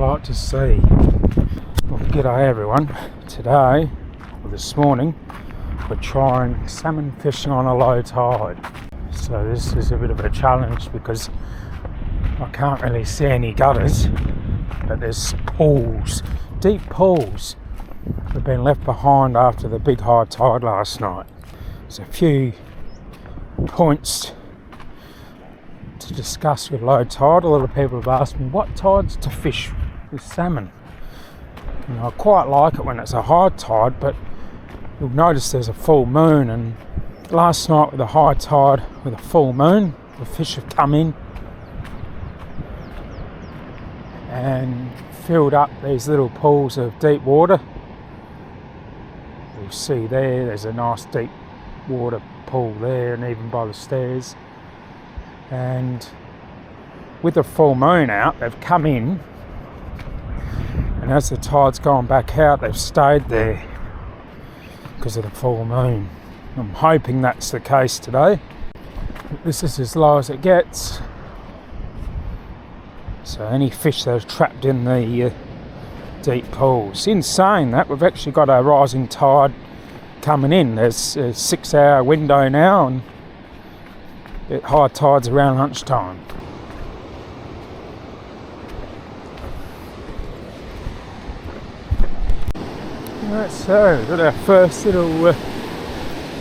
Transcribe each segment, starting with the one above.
like to see. Well, g'day everyone. Today, or this morning, we're trying salmon fishing on a low tide. So this is a bit of a challenge because I can't really see any gutters, but there's pools, deep pools that have been left behind after the big high tide last night. There's a few points to discuss with low tide. A lot of people have asked me what tides to fish with salmon. And I quite like it when it's a high tide, but you'll notice there's a full moon, and last night with a high tide with a full moon, the fish have come in and filled up these little pools of deep water. You'll see there's a nice deep water pool there, and even by the stairs. And with the full moon out, they've come in, and as the tide's gone back out, they've stayed there because of the full moon. I'm hoping that's the case today. This is as low as it gets. So any fish that are trapped in the deep pools. In saying that, we've actually got a rising tide coming in. There's a 6-hour window now, and high tide's around lunchtime. Right, so we've got our first little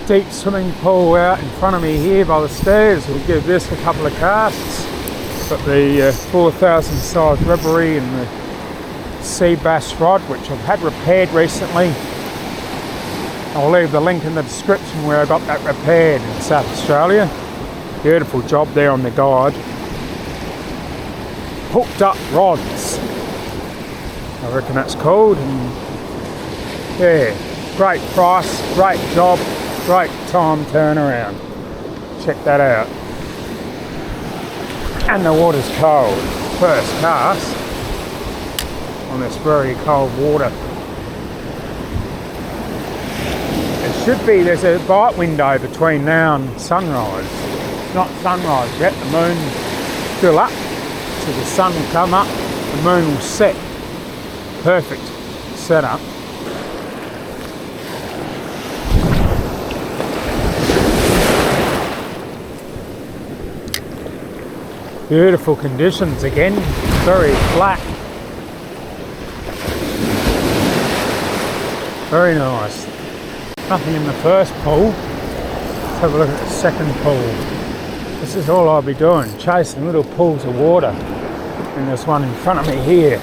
deep swimming pool out in front of me here by the stairs. We'll give this a couple of casts. Got the 4,000 size Reverlry and the Seabass rod, which I've had repaired recently. I'll leave the link in the description where I got that repaired in South Australia. Beautiful job there on the guide. Hooked up rods, I reckon that's called. And yeah, great price, great job, great time turnaround. Check that out. And the water's cold. First cast on this very cold water. It should be, there's a bite window between now and sunrise. Not sunrise yet, the moon will fill up, so the sun will come up, the moon will set. Perfect setup. Beautiful conditions again, very flat. Very nice. Nothing in the first pool. Let's have a look at the second pool. This is all I'll be doing, chasing little pools of water. And there's one in front of me here.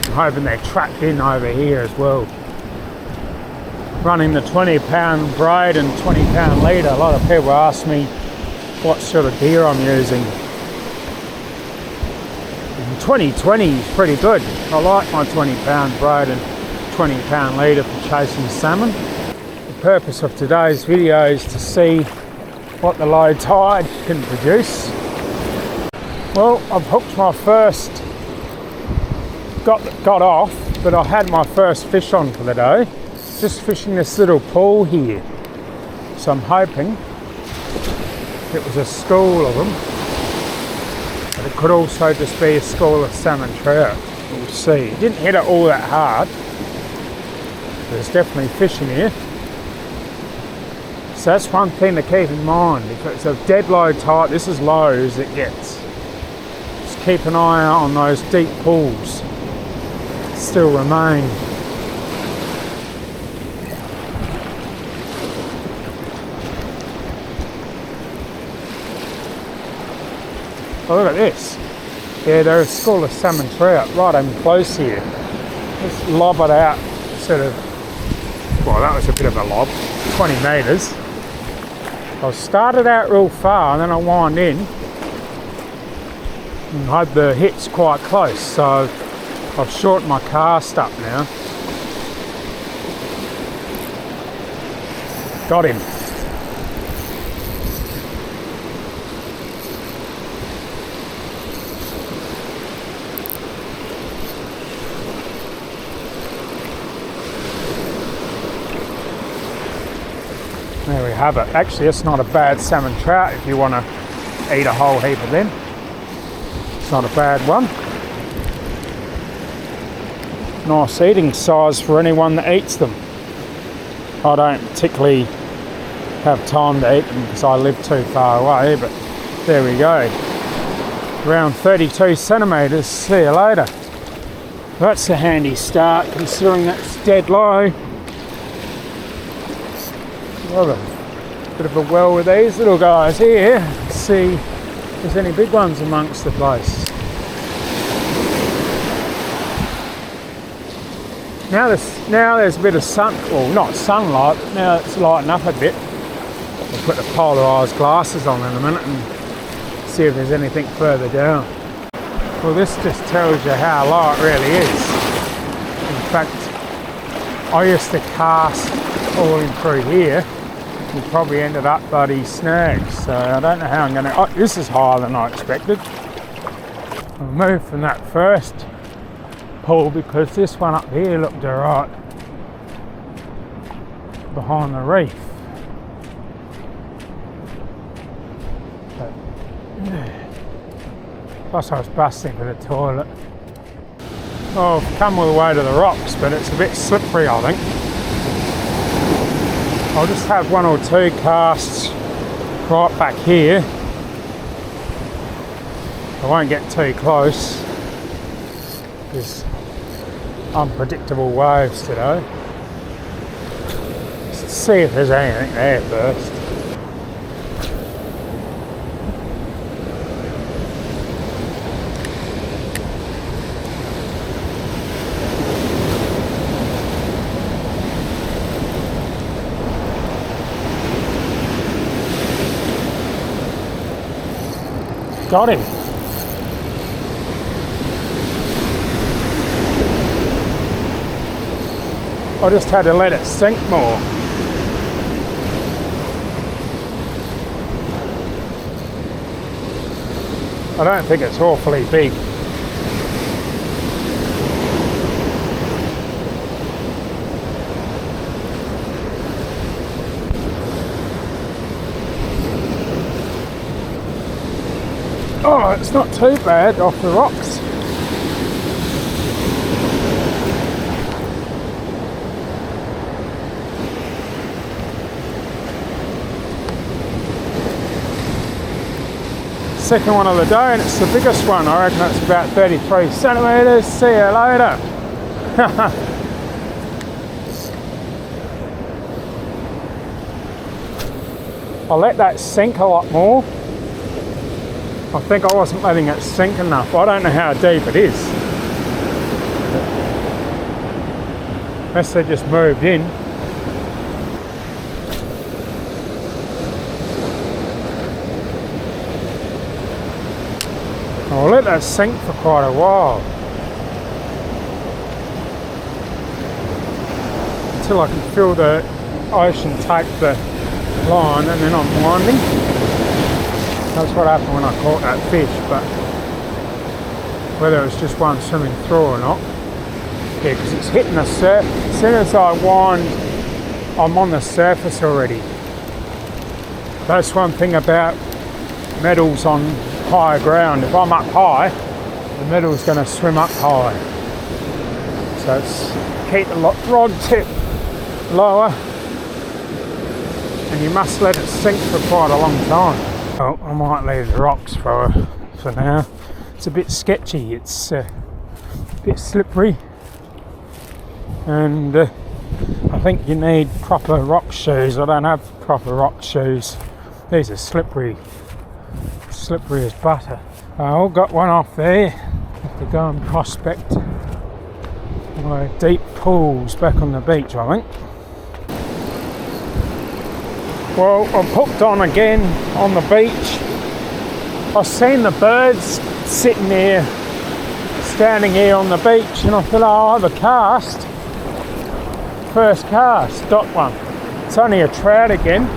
I'm hoping they're trapped in over here as well. Running the 20-pound braid and 20-pound leader. A lot of people ask me what sort of gear I'm using. And 2020 is pretty good. I like my 20-pound braid and 20-pound leader for chasing salmon. The purpose of today's video is to see what the low tide can produce. Well, I've hooked my first, got off, but I had my first fish on for the day. Just fishing this little pool here. So I'm hoping it was a school of them, but it could also just be a school of salmon trout. We'll see. Didn't hit it all that hard. There's definitely fish in here. So that's one thing to keep in mind. If it's a dead low tide, this is low as it gets. Just keep an eye out on those deep pools that still remain. Oh, look at this. Yeah, there's a school of salmon trout right in close here. Just lob it out, sort of, well, that was a bit of a lob, 20 metres. I started out real far and then I wind in and hope the hit's quite close, so I've shortened my cast up now. Got him. There we have it. Actually, it's not a bad salmon trout if you want to eat a whole heap of them. It's not a bad one. Nice eating size for anyone that eats them. I don't particularly have time to eat them because I live too far away, but there we go. Around 32 centimetres. See you later. That's a handy start considering that's dead low. Well, a bit of a well with these little guys here. Let's see if there's any big ones amongst the place. Now there's a bit of sun, well not sunlight, but now it's lighting up a bit. We'll put the polarised glasses on in a minute and see if there's anything further down. Well, this just tells you how low it really is. In fact, I used to cast all in through here. We probably ended up bloody snags, so I don't know how I'm going to... Oh, this is higher than I expected. I'll move from that first pool because this one up here looked alright behind the reef. But, yeah. Plus I was busting for the toilet. Oh, I've come all the way to the rocks, but it's a bit slippery, I think. I'll just have one or two casts right back here. I won't get too close. There's unpredictable waves today. Let's see if there's anything there first. Got him. I just had to let it sink more. I don't think it's awfully big. Oh, it's not too bad off the rocks. Second one of the day, and it's the biggest one. I reckon it's about 33 centimetres. See you later. I'll let that sink a lot more. I think I wasn't letting it sink enough. I don't know how deep it is. Unless they just moved in. I'll let that sink for quite a while. Until I can feel the ocean take the line and then I'm winding. That's what happened when I caught that fish, but whether it was just one swimming through or not. Yeah, because it's hitting the surface. As soon as I wind, I'm on the surface already. That's one thing about metals on higher ground. If I'm up high, the metal's going to swim up high. So it's keep the rod tip lower, and you must let it sink for quite a long time. Well, I might leave the rocks for now. It's a bit sketchy. It's a bit slippery, and I think you need proper rock shoes. I don't have proper rock shoes. These are slippery as butter. I got one off there. Have to go and prospect my deep pools back on the beach, I think. Well, I'm hooked on again on the beach. I've seen the birds sitting there, standing here on the beach, and I thought, oh, I'll have a cast. First cast, got one. It's only a trout again.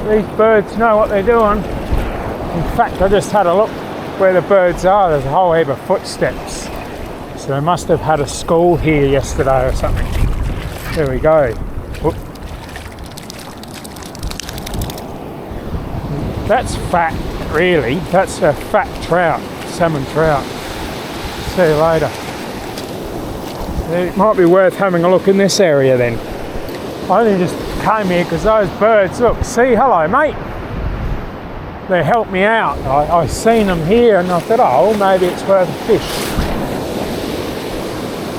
These birds know what they're doing. In fact, I just had a look where the birds are. There's a whole heap of footsteps. So they must have had a school here yesterday or something. There we go. Whoop. That's fat, really. That's a fat trout. salmon trout. See you later. It might be worth having a look in this area then. I only just came here because those birds, look, see, hello mate. They helped me out. I seen them here and I thought, oh, maybe it's worth a fish.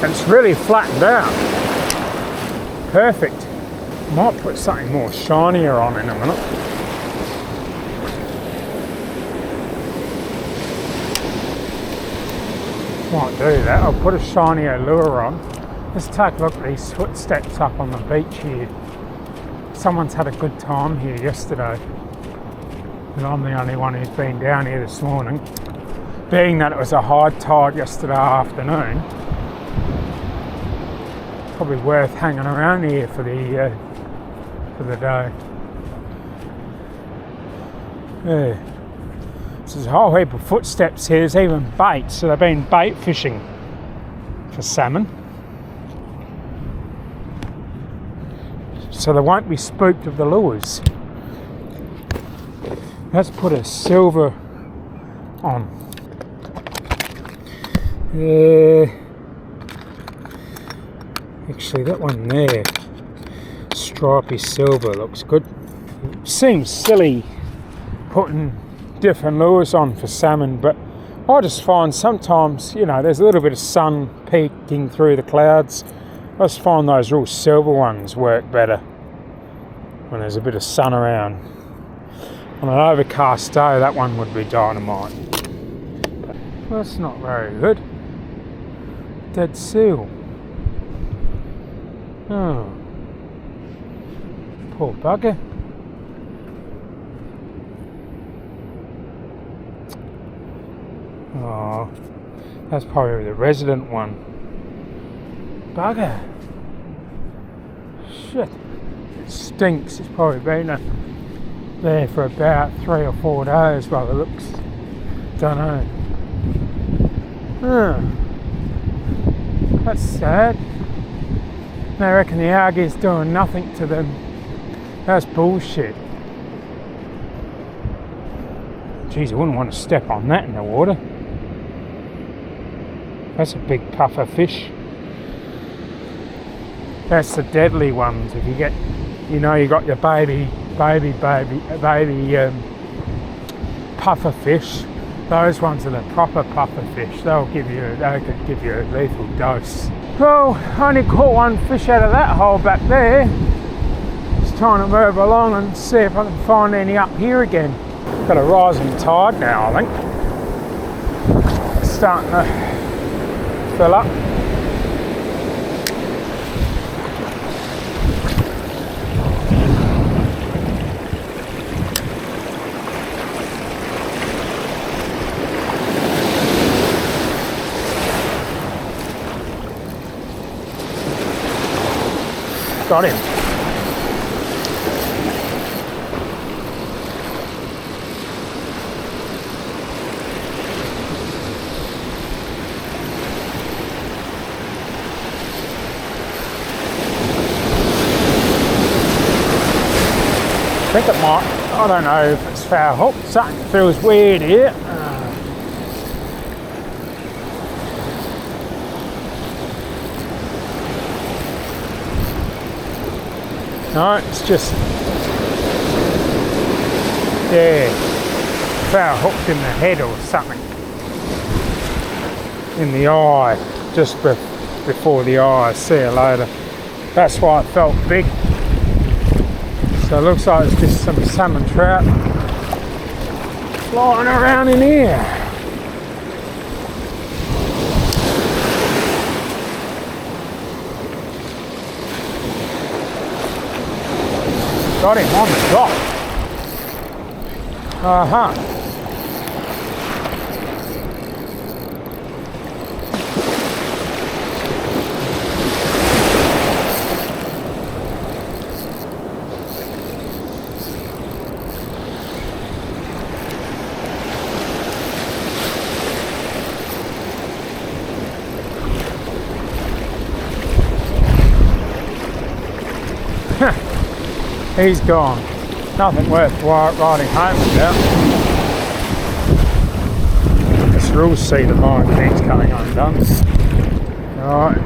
And it's really flattened out. Perfect. Might put something more shinier on in a minute. Might do that. I'll put a shinier lure on. Let's take a look at these footsteps up on the beach here. Someone's had a good time here yesterday. And I'm the only one who's been down here this morning. Being that it was a high tide yesterday afternoon, probably worth hanging around here for the day. Yeah. So there's a whole heap of footsteps here. There's even bait, so they've been bait fishing for salmon. So they won't be spooked of the lures. Let's put a silver on. Actually, that one there, stripy silver, looks good. Seems silly putting different lures on for salmon, but I just find sometimes, you know, there's a little bit of sun peeking through the clouds. I just find those real silver ones work better when there's a bit of sun around. On an overcast day, that one would be dynamite. Well, that's not very good. Dead seal. Oh, poor bugger. Oh, that's probably the resident one. Bugger. Shit. It stinks. It's probably been there for about 3 or 4 days by the looks. Don't know. Oh, that's sad. They reckon the algae's doing nothing to them. That's bullshit. Geez, I wouldn't want to step on that in the water. That's a big puffer fish. That's the deadly ones. If you get, you know, you got your baby puffer fish. Those ones are the proper puffer fish. They could give you a lethal dose. Well, I only caught one fish out of that hole back there. Just trying to move along and see if I can find any up here again. Got a rising tide now, I think. It's starting to fill up. Got him. I think it might, I don't know if it's foul hook, something feels weird here. No, it's just, yeah, foul hooked in the head or something. In the eye, just before the eye. See you later. That's why it felt big. So it looks like it's just some salmon trout flying around in here. Got him on the dock. He's gone. Nothing worth riding home without. Just drill seat of mine needs coming undone. Alright,